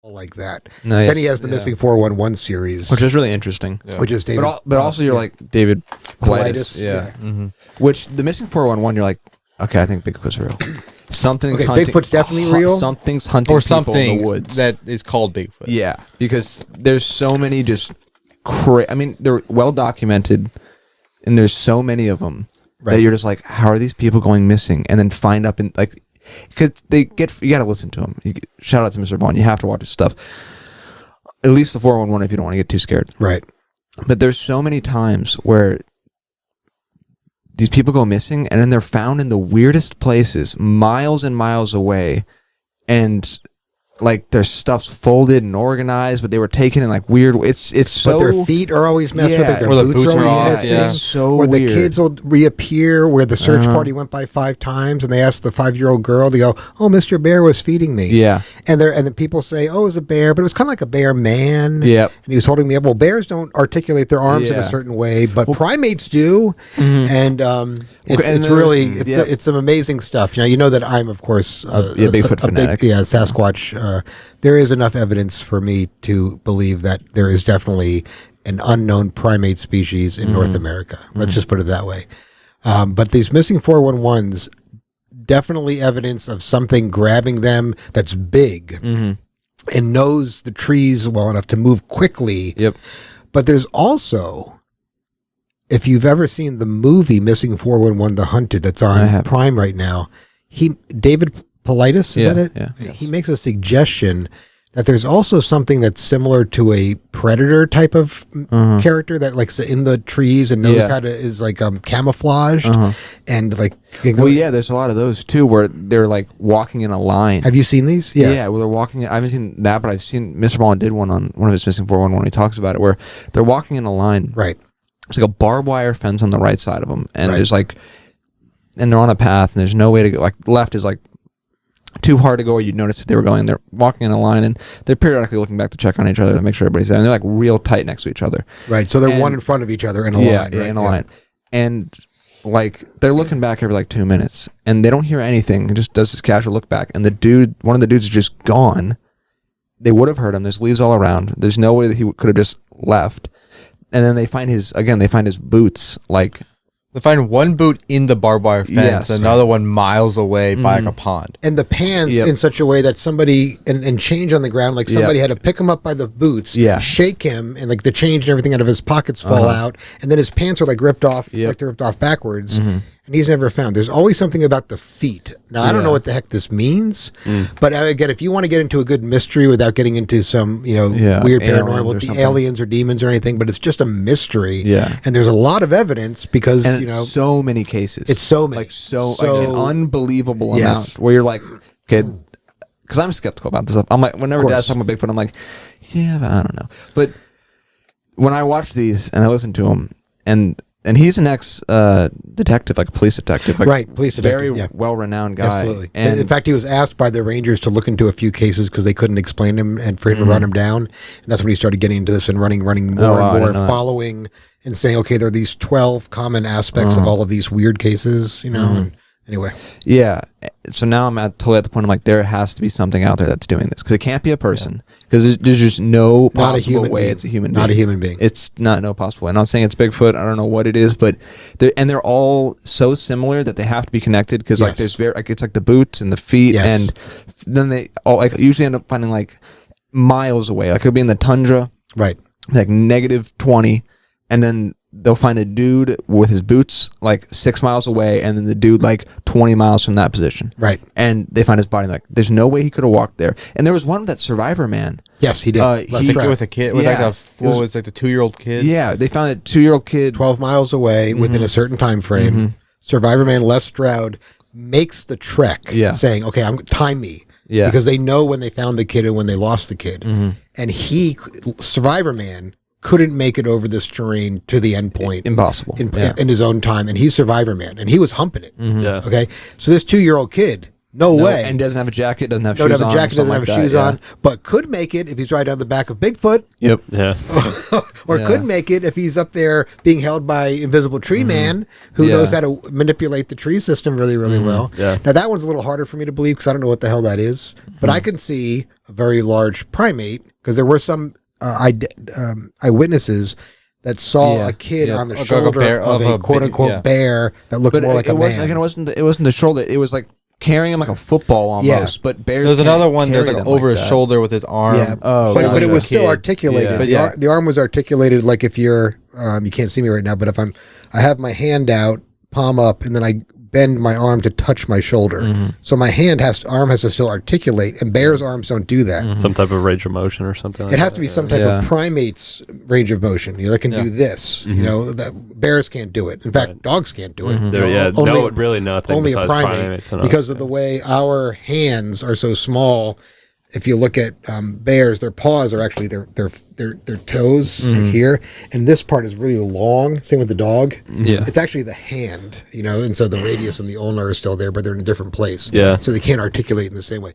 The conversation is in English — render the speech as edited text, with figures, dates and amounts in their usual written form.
like that. No, then he has the Missing 411 series, which is really interesting. Yeah. which is David. But also you're like David Paulides. Yeah. Which the Missing 411, you're like, okay, I think Bigfoot's real. Something's hunting. Bigfoot's definitely real. Something's hunting Or people something in the woods. that is called Bigfoot. Yeah, because there's so many just I mean, they're well documented, and there's so many of them that you're just like, how are these people going missing? And then find up in like, because you got to listen to them. Shout out to Mr. Vaughn. You have to watch his stuff. At least the 411 if you don't want to get too scared. Right. But there's so many times where these people go missing, and then they're found in the weirdest places, miles and miles away, and like their stuff's folded and organized, but they were taken in like weird. It's so. But their feet are always messed with. Like their or the boots are always missing. Yeah. So or the weird. kids will reappear where the search party went by 5 times, and they asked the 5-year-old girl. They go, "Oh, Mr. Bear was feeding me." Yeah. And the people say, "Oh, it was a bear," but it was kind of like a bear man. Yep. And he was holding me up. Well, bears don't articulate their arms in a certain way, but primates do. And it's some amazing stuff. Now, you know that I'm, of course, Bigfoot fanatic. Sasquatch. There is enough evidence for me to believe that there is definitely an unknown primate species in North America. Let's just put it that way. But these missing 411s, definitely evidence of something grabbing them that's big and knows the trees well enough to move quickly. Yep. But there's also, if you've ever seen the movie Missing 411, The Hunted, that's on Prime right now, David Paulides, is that it? Yeah. He makes a suggestion that there's also something that's similar to a predator type of character that likes in the trees and knows how to is like camouflaged and like. There's a lot of those too where they're like walking in a line. Have you seen these? Yeah. Well, they're walking. I haven't seen that, but I've seen Mr. Ballin did one on one of his Missing 411 when he talks about it, where they're walking in a line. Right. It's like a barbed wire fence on the right side of them, and there's like, and they're on a path, and there's no way to go. Like left is like too hard to go, or you'd notice if they were going. They're walking in a line, and they're periodically looking back to check on each other to make sure everybody's there. And they're like real tight next to each other. Right. So they're one in front of each other in a line. Yeah, in a line. And like they're looking back every like 2 minutes, and they don't hear anything. He just does this casual look back, and one of the dudes is just gone. They would have heard him. There's leaves all around. There's no way that he could have just left. And then they find his boots, like. They find one boot in the barbed wire fence, another one miles away by like a pond. And the pants in such a way that somebody, and change on the ground, like somebody had to pick him up by the boots, shake him, and like the change and everything out of his pockets fall out. And then his pants are like ripped off, like they're ripped off backwards. And he's never found. There's always something about the feet. Now, I don't know what the heck this means, but again, if you want to get into a good mystery without getting into some, weird paranormal aliens or demons or anything, but it's just a mystery. Yeah. And there's a lot of evidence because, so many cases. It's so many. Like an unbelievable amount where you're like, okay, because I'm skeptical about this stuff. I'm like, whenever Dad's talking about Bigfoot, I'm like, yeah, but I don't know. But when I watch these and I listen to him, and he's an ex-detective, like a police detective. Like police detective. Very well-renowned guy. Absolutely. And in fact, he was asked by the Rangers to look into a few cases because they couldn't explain him and for him to run him down. And that's when he started getting into this and running more and more, following and saying, okay, there are these 12 common aspects of all of these weird cases, and anyway. Yeah. So now I'm totally at the point I'm like, there has to be something out there that's doing this. Because it can't be a person. Because there's just no possible way it's a human being. Not a human being. It's no possible way. I'm not saying it's Bigfoot. I don't know what it is, but they're all so similar that they have to be connected. Because like there's it's like the boots and the feet, and then they all like usually end up finding like miles away. Like it'll be in the tundra, right? Like -20, and then they'll find a dude with his boots like 6 miles away, and then the dude like 20 miles from that position. Right. And they find his body. Like, there's no way he could have walked there. And there was one that Survivor Man. Yes, he did. With a kid, with was like the 2-year-old kid. Yeah, they found a 2-year-old kid 12 miles away within a certain time frame. Survivor Man Les Stroud makes the trek, saying, "Okay, time me." Yeah. Because they know when they found the kid and when they lost the kid. And Survivor Man couldn't make it over this terrain to the end point. Impossible. In his own time. And he's Survivor Man. And he was humping it. Yeah. Okay. So this 2-year-old kid No way. And doesn't have a jacket, doesn't have Don't shoes have on. a jacket, doesn't have something like shoes that, on, but could make it if he's riding on the back of Bigfoot. Yep. Yeah. Or Yeah. could make it if he's up there being held by Invisible Tree Man, who Yeah. knows how to manipulate the tree system really, really well. Yeah. Now, that one's a little harder for me to believe because I don't know what the hell that is. But I can see a very large primate because there were some eyewitnesses that saw a kid on the Like a shoulder bear- of of a a quote-unquote big- bear that looked But more like it a wasn't, man. like, it wasn't the shoulder. It was like carrying him like a football almost. Yeah. But bears. There's can't another one. There's carry like them over his that. shoulder with his arm. Yeah, Oh, but gotcha. it was still Kid. articulated. Yeah. But The arm was articulated like if you're, you can't see me right now, but if I have my hand out, palm up, and then I bend my arm to touch my shoulder. So my arm has to still articulate, and bears' arms don't do that. Some type of range of motion or something like It has that. to be some type of primate's range of motion. That can do this. That bears can't do it. In fact, dogs can't do it. Really nothing Only a besides primate primates and us. because of the way our hands are so small. If you look at bears, their paws are actually their toes like here, and this part is really long. Same with the dog. Yeah. It's actually the hand, and so the radius and the ulnar are still there, but they're in a different place. Yeah. So they can't articulate in the same way.